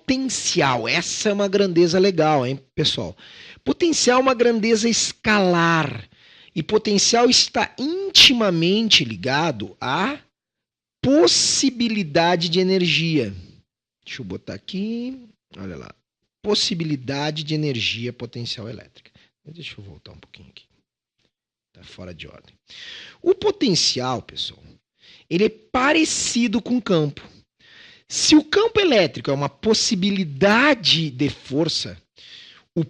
potencial. Essa é uma grandeza legal, hein, pessoal? Potencial é uma grandeza escalar. E potencial está intimamente ligado à possibilidade de energia. Deixa eu botar aqui. Olha lá. Possibilidade de energia potencial elétrica. Deixa eu voltar um pouquinho aqui. Está fora de ordem. O potencial, pessoal, ele é parecido com o campo. Se o campo elétrico é uma possibilidade de força, o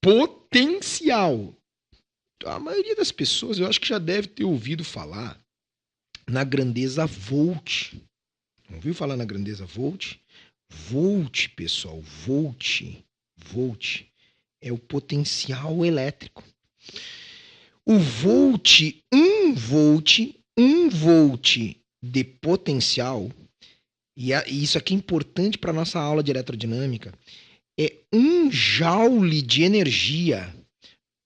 potencial, a maioria das pessoas, eu acho que já deve ter ouvido falar na grandeza volt. Não ouviu falar na grandeza volt? Volt, pessoal, volt é o potencial elétrico. O volt, 1 volt de potencial, e isso aqui é importante para a nossa aula de elerodinâmica, é 1 joule de energia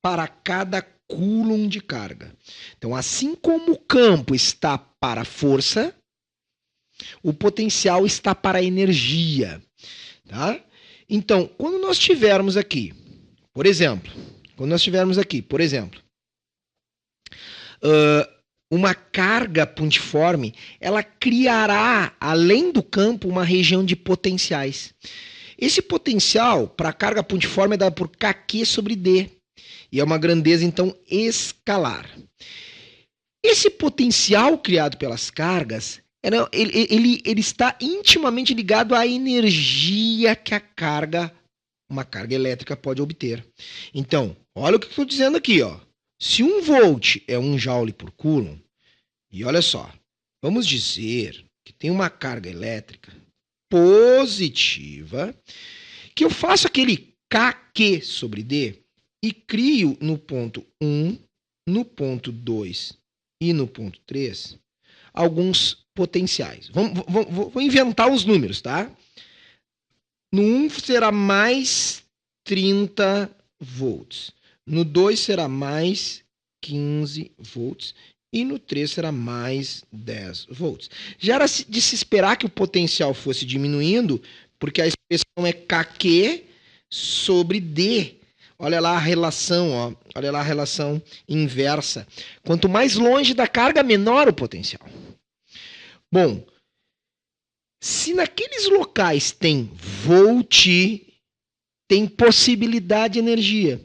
para cada coulomb de carga. Então, assim como o campo está para a força, o potencial está para a energia. Tá? Então, quando nós tivermos aqui, por exemplo, uma carga pontiforme, ela criará, além do campo, uma região de potenciais. Esse potencial para a carga pontiforme é dado por kq sobre d. E é uma grandeza, então, escalar. Esse potencial criado pelas cargas, ele está intimamente ligado à energia que uma carga elétrica pode obter. Então, olha o que eu estou dizendo aqui, ó. Se 1 volt é 1 joule por coulomb, e olha só, vamos dizer que tem uma carga elétrica positiva, que eu faço aquele kq sobre d e crio no ponto 1, no ponto 2 e no ponto 3 alguns potenciais. Vou inventar os números, tá? No 1 será mais 30 volts. No 2 será mais 15 volts. E no 3 será mais 10 volts. Já era de se esperar que o potencial fosse diminuindo, porque a expressão é kq sobre d. Olha lá a relação, ó. Olha lá a relação inversa. Quanto mais longe da carga, menor o potencial. Bom, se naqueles locais tem volt, tem possibilidade de energia.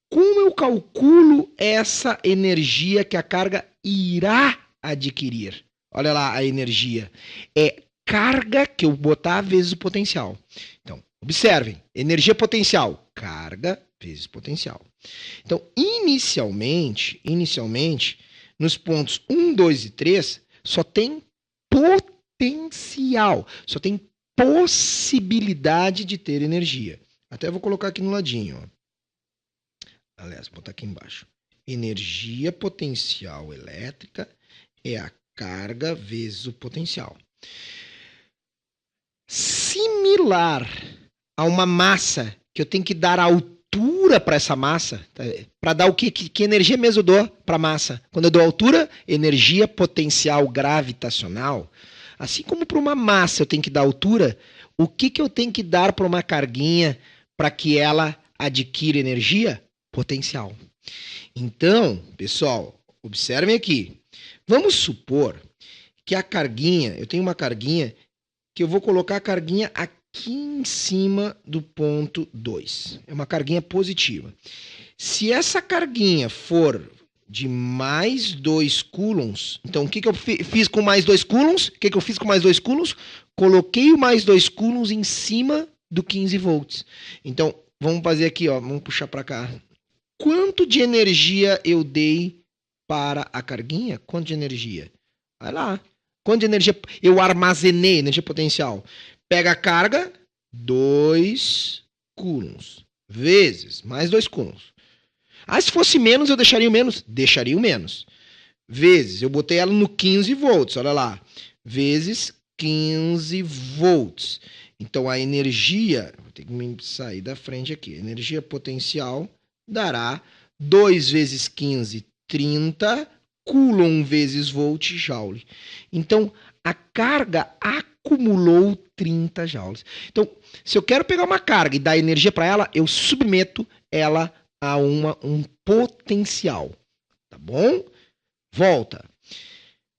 Como eu calculo essa energia que a carga irá adquirir? Olha lá a energia. É carga que eu botar vezes o potencial. Então, observem. Energia potencial. Carga vezes potencial. Então, inicialmente, nos pontos 1, 2 e 3, só tem potencial. Só tem possibilidade de ter energia. Até vou colocar aqui no ladinho, ó. Aliás, vou botar aqui embaixo. Energia potencial elétrica é a carga vezes o potencial. Similar a uma massa, que eu tenho que dar altura para essa massa, tá? Para dar o quê? Que energia mesmo eu dou para a massa? Quando eu dou altura, energia potencial gravitacional. Assim como para uma massa eu tenho que dar altura, o que eu tenho que dar para uma carguinha para que ela adquira energia? Potencial. Então, pessoal, observem aqui. Vamos supor que a carguinha, eu tenho uma carguinha que eu vou colocar a carguinha aqui em cima do ponto 2. É uma carguinha positiva. Se essa carguinha for de mais 2 coulombs, então o que eu fiz com mais 2 coulombs? Coloquei o mais 2 coulombs em cima do 15 volts. Então, vamos fazer aqui, ó, vamos puxar para cá. Quanto de energia eu dei para a carguinha? Quanto de energia? Vai lá. Quanto de energia eu armazenei, energia potencial? Pega a carga, 2 coulombs, vezes mais 2 coulombs. Ah, se fosse menos, eu deixaria o menos? Deixaria o menos. Vezes, eu botei ela no 15 volts, olha lá. Vezes 15 volts. Então, a energia, vou ter que me sair da frente aqui, a energia potencial dará 2 vezes 15, 30, coulomb vezes volt, joule. Então, a carga acumulou 30 joules. Então, se eu quero pegar uma carga e dar energia para ela, eu submeto ela a um potencial. Tá bom? Volta.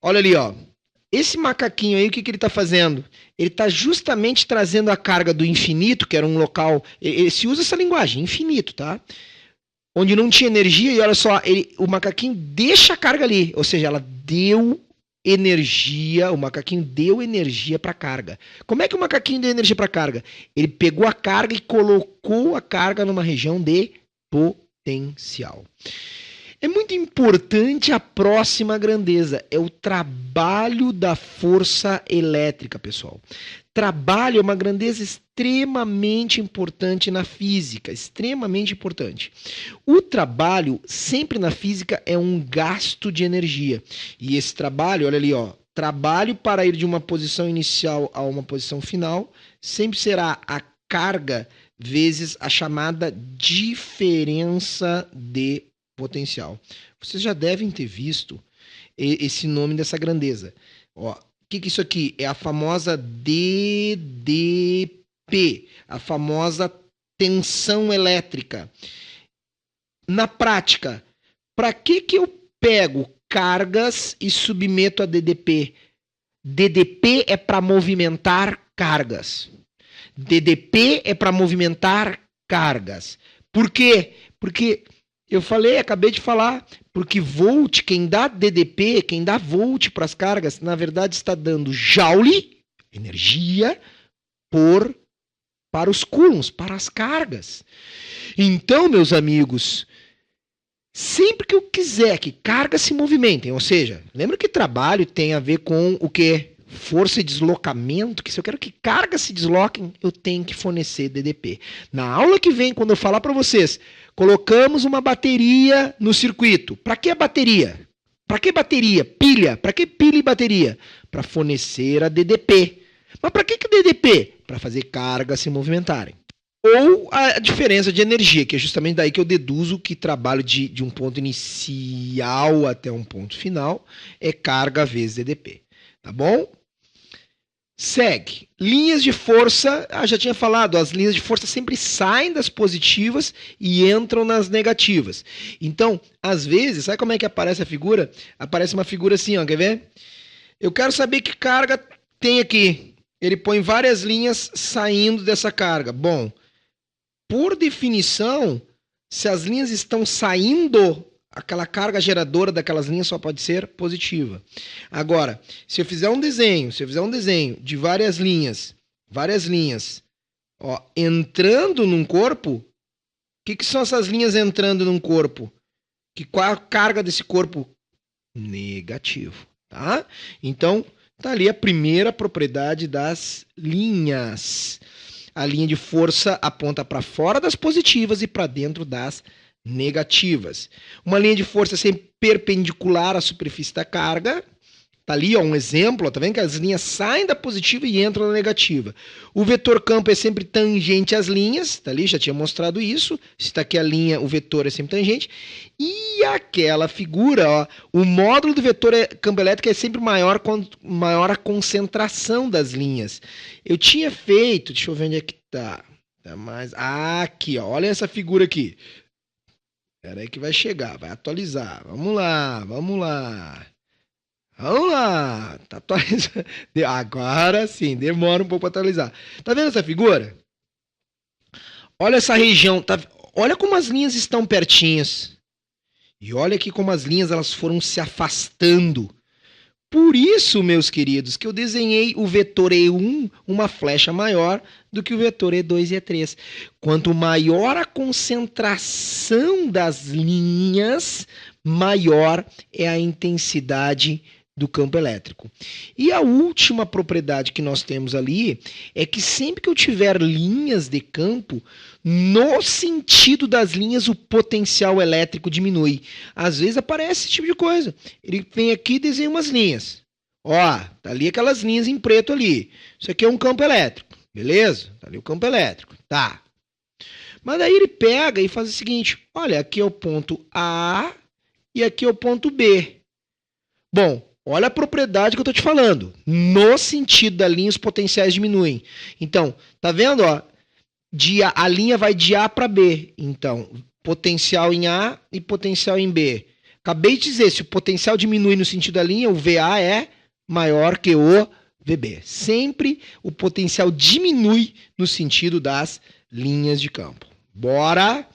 Olha ali, ó. Esse macaquinho aí, o que ele está fazendo? Ele está justamente trazendo a carga do infinito, que era um local... Se usa essa linguagem, infinito, tá? Onde não tinha energia, e olha só, o macaquinho deixa a carga ali. Ou seja, ela deu energia, o macaquinho deu energia para a carga. Como é que o macaquinho deu energia para a carga? Ele pegou a carga e colocou a carga numa região de potencial. É muito importante a próxima grandeza, é o trabalho da força elétrica, pessoal. Trabalho é uma grandeza extremamente importante na física, extremamente importante. O trabalho, sempre na física, é um gasto de energia. E esse trabalho, olha ali, ó, trabalho para ir de uma posição inicial a uma posição final, sempre será a carga vezes a chamada diferença de potencial. Vocês já devem ter visto esse nome dessa grandeza. Ó, o que é isso aqui? É a famosa DDP, a famosa tensão elétrica. Na prática, para que eu pego cargas e submeto a DDP? DDP é para movimentar cargas. DDP é para movimentar cargas. Por quê? Porque eu acabei de falar, porque volt, quem dá DDP, quem dá volt para as cargas, na verdade está dando joule, energia, para os coulombs, para as cargas. Então, meus amigos, sempre que eu quiser que cargas se movimentem, ou seja, lembra que trabalho tem a ver com o quê? Força e deslocamento, que se eu quero que cargas se desloquem, eu tenho que fornecer DDP. Na aula que vem, quando eu falar para vocês, colocamos uma bateria no circuito. Para que a bateria? Para que bateria? Pilha. Para que pilha e bateria? Para fornecer a DDP. Mas para que DDP? Para fazer cargas se movimentarem. Ou a diferença de energia, que é justamente daí que eu deduzo que trabalho de um ponto inicial até um ponto final é carga vezes DDP. Tá bom? Segue. Linhas de força, já tinha falado, as linhas de força sempre saem das positivas e entram nas negativas. Então, às vezes, sabe como é que aparece a figura? Aparece uma figura assim, ó, quer ver? Eu quero saber que carga tem aqui. Ele põe várias linhas saindo dessa carga. Bom, por definição, se as linhas estão saindo, aquela carga geradora daquelas linhas só pode ser positiva. Agora, se eu fizer um desenho de várias linhas, ó, entrando num corpo, o que são essas linhas entrando num corpo? Qual é a carga desse corpo? Negativo, tá? Então, tá ali a primeira propriedade das linhas. A linha de força aponta para fora das positivas e para dentro das negativas. Uma linha de força sempre perpendicular à superfície da carga. Tá ali, ó, um exemplo, ó, tá vendo que as linhas saem da positiva e entram na negativa. O vetor campo é sempre tangente às linhas, tá ali, já tinha mostrado isso. Se tá aqui a linha, o vetor é sempre tangente. E aquela figura, ó, o módulo do vetor campo elétrico é sempre maior quanto maior a concentração das linhas. Eu tinha feito, deixa eu ver onde é que tá. Tá mais aqui, ó, olha essa figura aqui. Espera aí que vai chegar, vai atualizar. Vamos lá. Tá atualizando. Agora sim, demora um pouco para atualizar. Tá vendo essa figura? Olha essa região, olha como as linhas estão pertinhas. E olha aqui como as linhas elas foram se afastando. Por isso, meus queridos, que eu desenhei o vetor E1 uma flecha maior do que o vetor E2 e E3. Quanto maior a concentração das linhas, maior é a intensidade do campo elétrico. E a última propriedade que nós temos ali é que sempre que eu tiver linhas de campo, no sentido das linhas o potencial elétrico diminui. Às vezes aparece esse tipo de coisa. Ele vem aqui e desenha umas linhas. Ó, tá ali aquelas linhas em preto ali. Isso aqui é um campo elétrico, beleza? Tá ali o campo elétrico, tá. Mas daí ele pega e faz o seguinte, olha, aqui é o ponto A e aqui é o ponto B. Bom, Olha a propriedade que eu estou te falando. No sentido da linha, os potenciais diminuem. Então, tá vendo? Ó, a linha vai de A para B. Então, potencial em A e potencial em B. Acabei de dizer, se o potencial diminui no sentido da linha, o VA é maior que o VB. Sempre o potencial diminui no sentido das linhas de campo. Bora!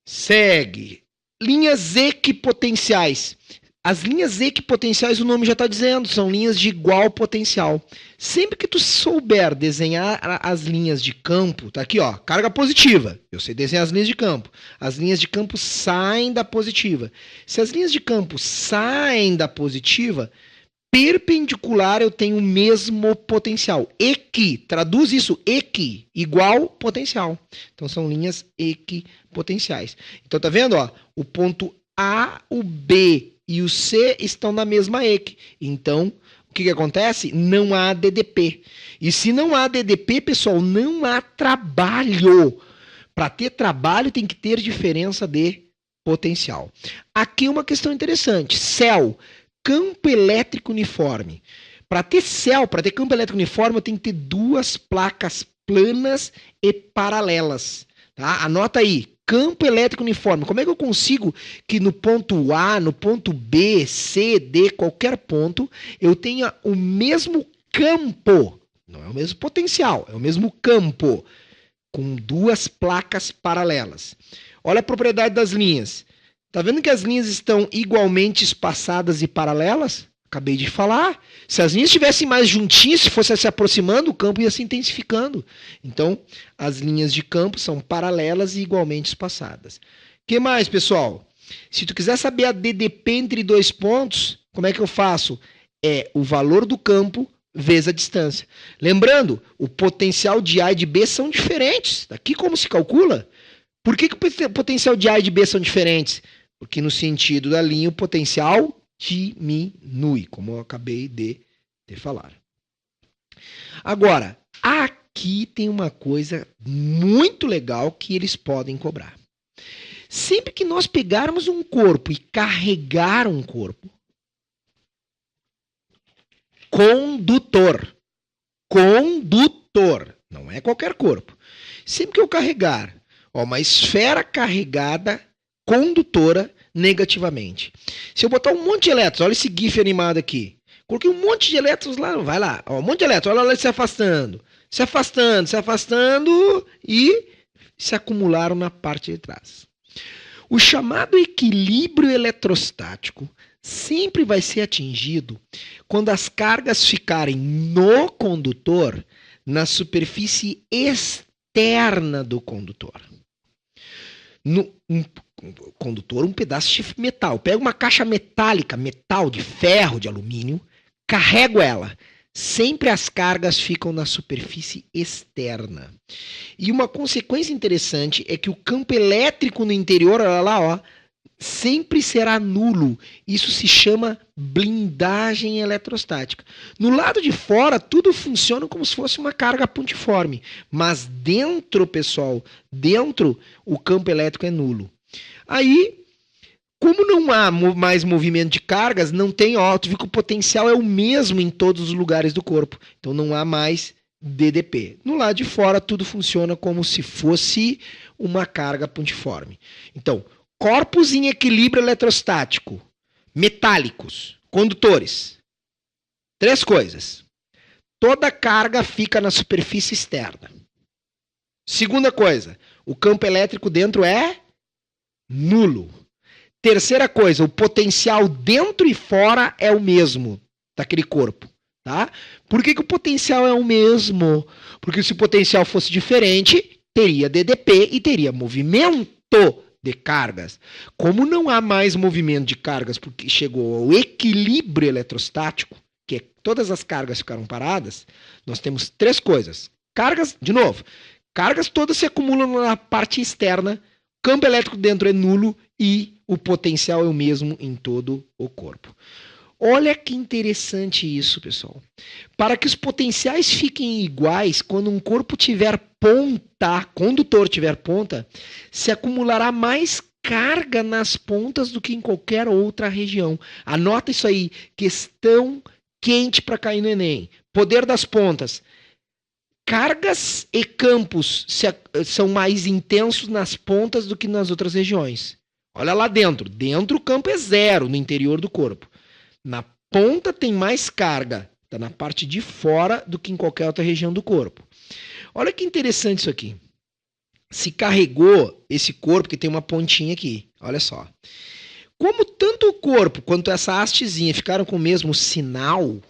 Segue. Linhas equipotenciais. As linhas equipotenciais, o nome já está dizendo, são linhas de igual potencial. Sempre que tu souber desenhar as linhas de campo, tá aqui, ó, carga positiva. Eu sei desenhar as linhas de campo. As linhas de campo saem da positiva. Se as linhas de campo saem da positiva, perpendicular eu tenho o mesmo potencial. Traduz isso, igual potencial. Então são linhas equipotenciais. Então tá vendo, ó, o ponto A, o B e o C estão na mesma equi. Então, o que acontece? Não há DDP. E se não há DDP, pessoal, não há trabalho. Para ter trabalho tem que ter diferença de potencial. Aqui uma questão interessante. Céu, campo elétrico uniforme. Para ter campo elétrico uniforme, eu tenho que ter duas placas planas e paralelas. Tá? Anota aí. Campo elétrico uniforme. Como é que eu consigo que no ponto A, no ponto B, C, D, qualquer ponto, eu tenha o mesmo campo? Não é o mesmo potencial, é o mesmo campo, com duas placas paralelas. Olha a propriedade das linhas. Tá vendo que as linhas estão igualmente espaçadas e paralelas? Acabei de falar. Se as linhas estivessem mais juntinhas, se fosse se aproximando, o campo ia se intensificando. Então, as linhas de campo são paralelas e igualmente espaçadas. O que mais, pessoal? Se tu quiser saber a DDP entre dois pontos, como é que eu faço? É o valor do campo vezes a distância. Lembrando, o potencial de A e de B são diferentes. Aqui como se calcula? Por que o potencial de A e de B são diferentes? Porque no sentido da linha, o potencial diminui, como eu acabei de falar. Agora, aqui tem uma coisa muito legal que eles podem cobrar. Sempre que nós pegarmos um corpo e carregar um corpo, condutor, não é qualquer corpo. Sempre que eu carregar uma esfera carregada condutora negativamente. Se eu botar um monte de elétrons, olha esse GIF animado aqui. Coloquei um monte de elétrons lá, vai lá, ó, um monte de elétrons, olha se afastando e se acumularam na parte de trás. O chamado equilíbrio eletrostático sempre vai ser atingido quando as cargas ficarem no condutor, na superfície externa do condutor. Condutor, um pedaço de metal. Pego uma caixa metálica, metal, de ferro, de alumínio, carrego ela. Sempre as cargas ficam na superfície externa. E uma consequência interessante é que o campo elétrico no interior, olha lá, ó, sempre será nulo. Isso se chama blindagem eletrostática. No lado de fora, tudo funciona como se fosse uma carga pontiforme. Mas dentro, pessoal, o campo elétrico é nulo. Aí, como não há mais movimento de cargas, não tem, ó, tu viu que o potencial é o mesmo em todos os lugares do corpo. Então não há mais DDP. No lado de fora, tudo funciona como se fosse uma carga pontiforme. Então, corpos em equilíbrio eletrostático, metálicos, condutores. 3 coisas. Toda carga fica na superfície externa. Segunda coisa, o campo elétrico dentro é nulo. Terceira coisa, o potencial dentro e fora é o mesmo daquele corpo. Tá? Por que o potencial é o mesmo? Porque se o potencial fosse diferente, teria DDP e teria movimento de cargas. Como não há mais movimento de cargas porque chegou ao equilíbrio eletrostático, que é, todas as cargas ficaram paradas, nós temos 3 coisas. Cargas, de novo, cargas todas se acumulam na parte externa, campo elétrico dentro é nulo e o potencial é o mesmo em todo o corpo. Olha que interessante isso, pessoal. Para que os potenciais fiquem iguais, quando um corpo tiver ponta, condutor tiver ponta, se acumulará mais carga nas pontas do que em qualquer outra região. Anota isso aí, questão quente para cair no Enem. Poder das pontas. Cargas e campos são mais intensos nas pontas do que nas outras regiões. Olha lá dentro. Dentro o campo é zero no interior do corpo. Na ponta tem mais carga. Está na parte de fora do que em qualquer outra região do corpo. Olha que interessante isso aqui. Se carregou esse corpo que tem uma pontinha aqui. Olha só. Como tanto o corpo quanto essa hastezinha ficaram com o mesmo sinal,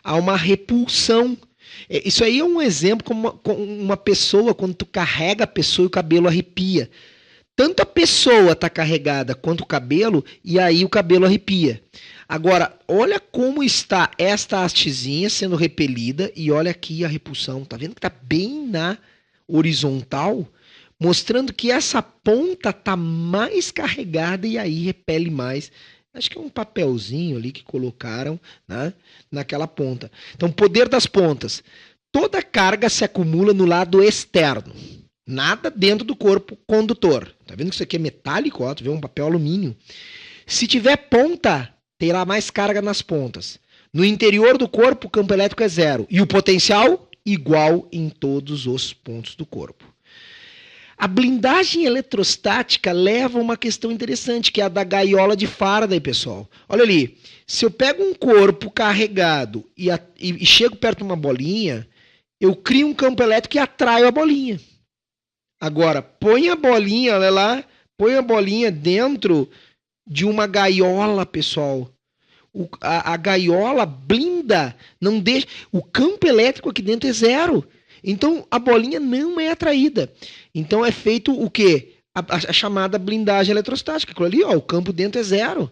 há uma repulsão. Isso aí é um exemplo como uma pessoa, quando tu carrega a pessoa e o cabelo arrepia. Tanto a pessoa está carregada quanto o cabelo, e aí o cabelo arrepia. Agora, olha como está esta hastezinha sendo repelida, e olha aqui a repulsão. Tá vendo que está bem na horizontal, mostrando que essa ponta está mais carregada e aí repele mais. Acho que é um papelzinho ali que colocaram, né, naquela ponta. Então, poder das pontas. Toda carga se acumula no lado externo. Nada dentro do corpo condutor. Tá vendo que isso aqui é metálico? Ó, tu vê um papel alumínio. Se tiver ponta, terá mais carga nas pontas. No interior do corpo, o campo elétrico é zero. E o potencial, igual em todos os pontos do corpo. A blindagem eletrostática leva a uma questão interessante, que é a da gaiola de Faraday, pessoal. Olha ali, se eu pego um corpo carregado e chego perto de uma bolinha, eu crio um campo elétrico e atraio a bolinha. Agora, põe a bolinha, olha lá, põe a bolinha dentro de uma gaiola, pessoal. A gaiola blinda, não deixa. O campo elétrico aqui dentro é zero. Então, a bolinha não é atraída. Então, é feito o quê? A chamada blindagem eletrostática. Aquilo ali, ó, o campo dentro é zero.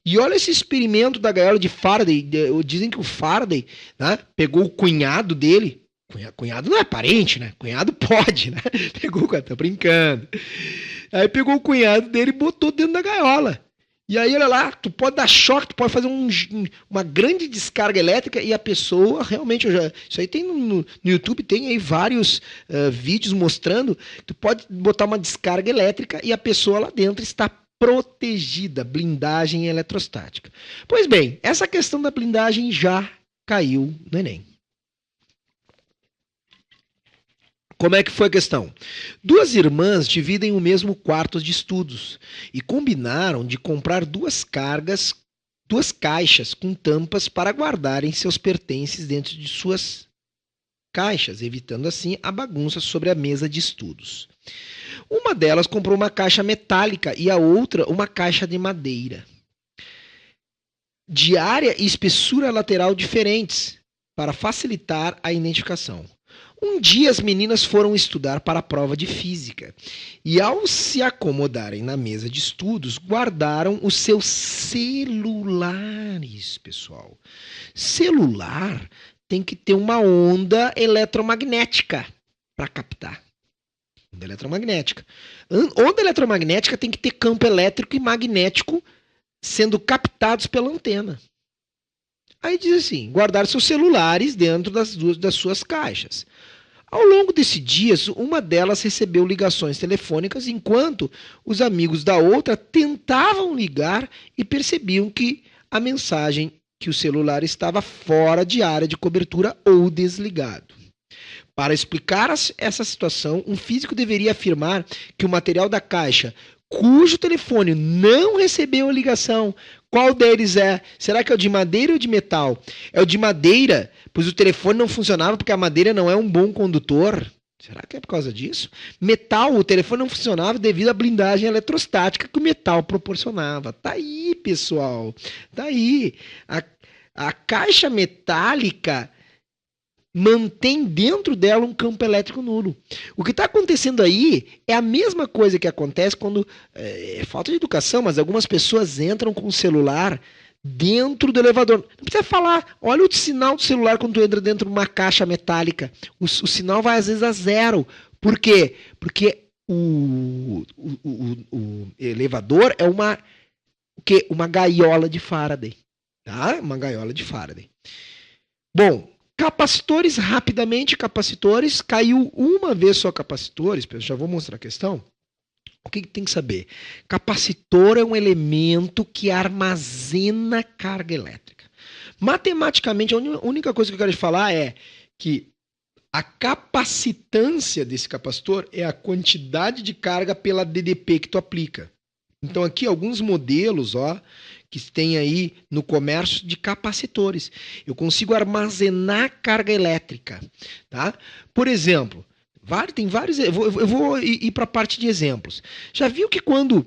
E olha esse experimento da gaiola de Faraday. Dizem que o Faraday, né, pegou o cunhado dele. Cunhado não é parente, né? Cunhado pode, né? Pegou, tá brincando. Aí pegou o cunhado dele e botou dentro da gaiola. E aí, olha lá, tu pode dar choque, tu pode fazer uma grande descarga elétrica e a pessoa realmente... Isso aí tem no YouTube, tem aí vários vídeos mostrando. Tu pode botar uma descarga elétrica e a pessoa lá dentro está protegida. Blindagem eletrostática. Pois bem, essa questão da blindagem já caiu no Enem. Como é que foi a questão? Duas irmãs dividem o mesmo quarto de estudos e combinaram de comprar duas caixas com tampas para guardarem seus pertences dentro de suas caixas, evitando assim a bagunça sobre a mesa de estudos. Uma delas comprou uma caixa metálica e a outra uma caixa de madeira, de área e espessura lateral diferentes, para facilitar a identificação. Um dia as meninas foram estudar para a prova de física e, ao se acomodarem na mesa de estudos, guardaram os seus celulares, pessoal. Celular tem que ter uma onda eletromagnética para captar. Onda eletromagnética. Onda eletromagnética tem que ter campo elétrico e magnético sendo captados pela antena. Aí diz assim, guardar seus celulares dentro das suas caixas. Ao longo desses dias, uma delas recebeu ligações telefônicas, enquanto os amigos da outra tentavam ligar e percebiam que a mensagem que o celular estava fora de área de cobertura ou desligado. Para explicar essa situação, um físico deveria afirmar que o material da caixa, cujo telefone não recebeu a ligação, qual deles é? Será que é o de madeira ou de metal? É o de madeira, pois o telefone não funcionava porque a madeira não é um bom condutor. Será que é por causa disso? Metal, o telefone não funcionava devido à blindagem eletrostática que o metal proporcionava. Tá aí, pessoal. Tá aí. A caixa metálica mantém dentro dela um campo elétrico nulo. O que está acontecendo aí é a mesma coisa que acontece quando... É falta de educação, mas algumas pessoas entram com o celular dentro do elevador. Não precisa falar. Olha o sinal do celular quando tu entra dentro de uma caixa metálica. O sinal vai às vezes a zero. Por quê? Porque o elevador é uma gaiola de Faraday. Tá? Uma gaiola de Faraday. Bom, capacitores, rapidamente, capacitores, caiu uma vez só capacitores, já vou mostrar a questão. O que tem que saber? Capacitor é um elemento que armazena carga elétrica. Matematicamente, a única coisa que eu quero te falar é que a capacitância desse capacitor é a quantidade de carga pela DDP que tu aplica. Então aqui alguns modelos, que tem aí no comércio de capacitores. Eu consigo armazenar carga elétrica, tá? Por exemplo, tem vários. Eu vou ir para a parte de exemplos. Já viu que quando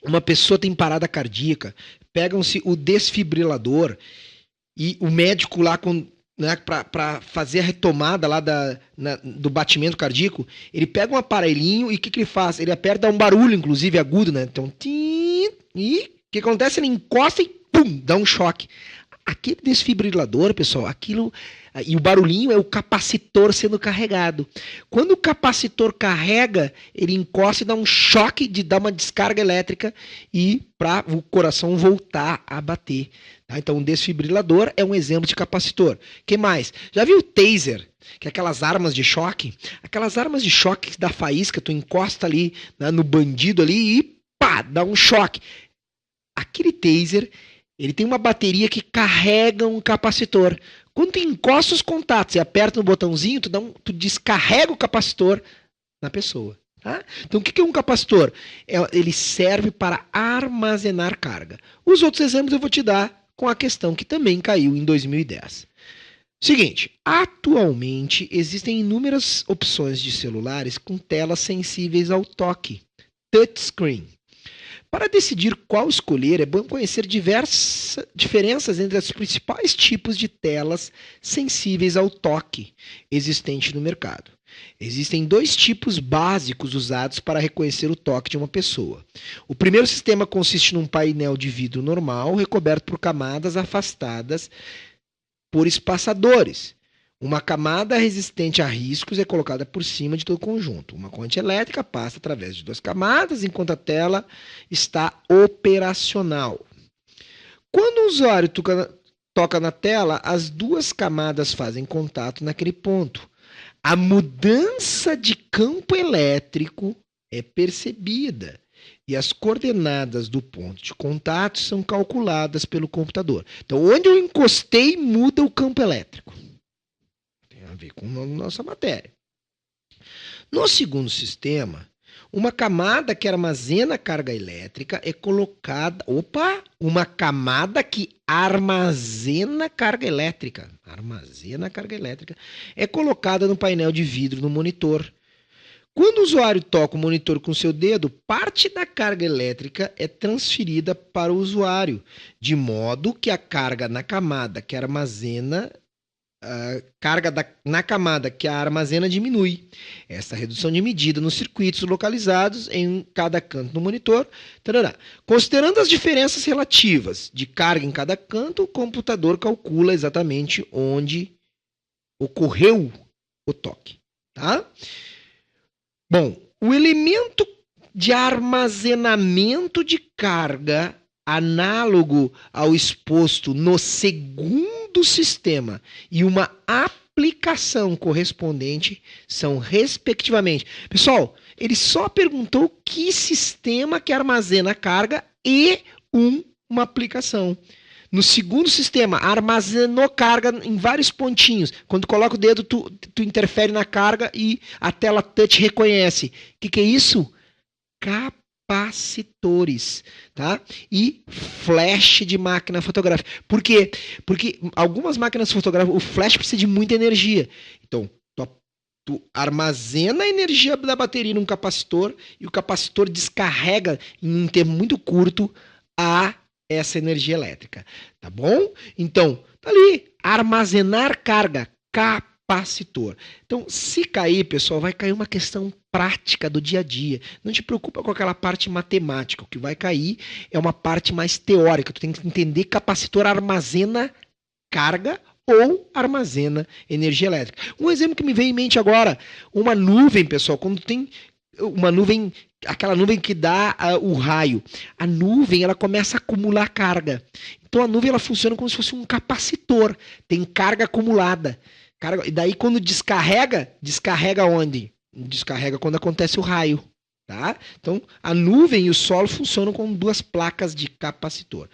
uma pessoa tem parada cardíaca, pegam-se o desfibrilador e o médico lá, para fazer a retomada lá do batimento cardíaco, ele pega um aparelhinho e o que ele faz? Ele aperta, dá um barulho, inclusive agudo, né? Então, e o que acontece? Ele encosta e pum, dá um choque. Aquele desfibrilador, pessoal, e o barulhinho é o capacitor sendo carregado. Quando o capacitor carrega, ele encosta e dá um choque, dá uma descarga elétrica e para o coração voltar a bater. Tá? Então, um desfibrilador é um exemplo de capacitor. Que mais? Já viu o taser? Que é aquelas armas de choque? Aquelas armas de choque da faísca, tu encosta ali, né, no bandido ali e pá, dá um choque. Aquele taser, ele tem uma bateria que carrega um capacitor. Quando tu encosta os contatos e aperta no botãozinho, tu descarrega o capacitor na pessoa. Tá? Então, o que é um capacitor? Ele serve para armazenar carga. Os outros exemplos eu vou te dar com a questão que também caiu em 2010. Seguinte, atualmente existem inúmeras opções de celulares com telas sensíveis ao toque, touchscreen. Para decidir qual escolher, é bom conhecer diversas diferenças entre os principais tipos de telas sensíveis ao toque existentes no mercado. Existem dois tipos básicos usados para reconhecer o toque de uma pessoa. O primeiro sistema consiste num painel de vidro normal, recoberto por camadas afastadas por espaçadores. Uma camada resistente a riscos é colocada por cima de todo o conjunto. Uma corrente elétrica passa através de duas camadas enquanto a tela está operacional. Quando o usuário toca na tela, as duas camadas fazem contato naquele ponto. A mudança de campo elétrico é percebida e as coordenadas do ponto de contato são calculadas pelo computador. Então, onde eu encostei, muda o campo elétrico. Tem a ver com a nossa matéria. No segundo sistema, uma camada que armazena carga elétrica é colocada... Uma camada que armazena carga elétrica. Armazena carga elétrica. É colocada no painel de vidro no monitor. Quando o usuário toca o monitor com seu dedo, parte da carga elétrica é transferida para o usuário, de modo que a carga na camada que armazena diminui. Essa redução de medida nos circuitos localizados em cada canto do monitor. Tarará. Considerando as diferenças relativas de carga em cada canto, o computador calcula exatamente onde ocorreu o toque. Tá? Bom, o elemento de armazenamento de carga análogo ao exposto no segundo sistema e uma aplicação correspondente são respectivamente. Pessoal, ele só perguntou que sistema que armazena a carga e uma aplicação. No segundo sistema, armazenou carga em vários pontinhos. Quando coloca o dedo, tu interfere na carga e a tela touch reconhece. O que é isso? Capacitores, tá? E flash de máquina fotográfica. Por quê? Porque algumas máquinas fotográficas, o flash precisa de muita energia. Então, tu armazena a energia da bateria num capacitor e o capacitor descarrega em um tempo muito curto essa energia elétrica, tá bom? Então, tá ali, armazenar carga, capacitor. Então, se cair, pessoal, vai cair uma questão prática do dia a dia. Não te preocupa com aquela parte matemática. O que vai cair é uma parte mais teórica. Tu tem que entender que capacitor armazena carga ou armazena energia elétrica. Um exemplo que me veio em mente agora, uma nuvem, pessoal, quando tem uma nuvem, aquela nuvem que dá o raio, a nuvem ela começa a acumular carga. Então a nuvem ela funciona como se fosse um capacitor, tem carga acumulada. E daí quando descarrega onde? Descarrega quando acontece o raio. Tá? Então, a nuvem e o solo funcionam como duas placas de capacitor.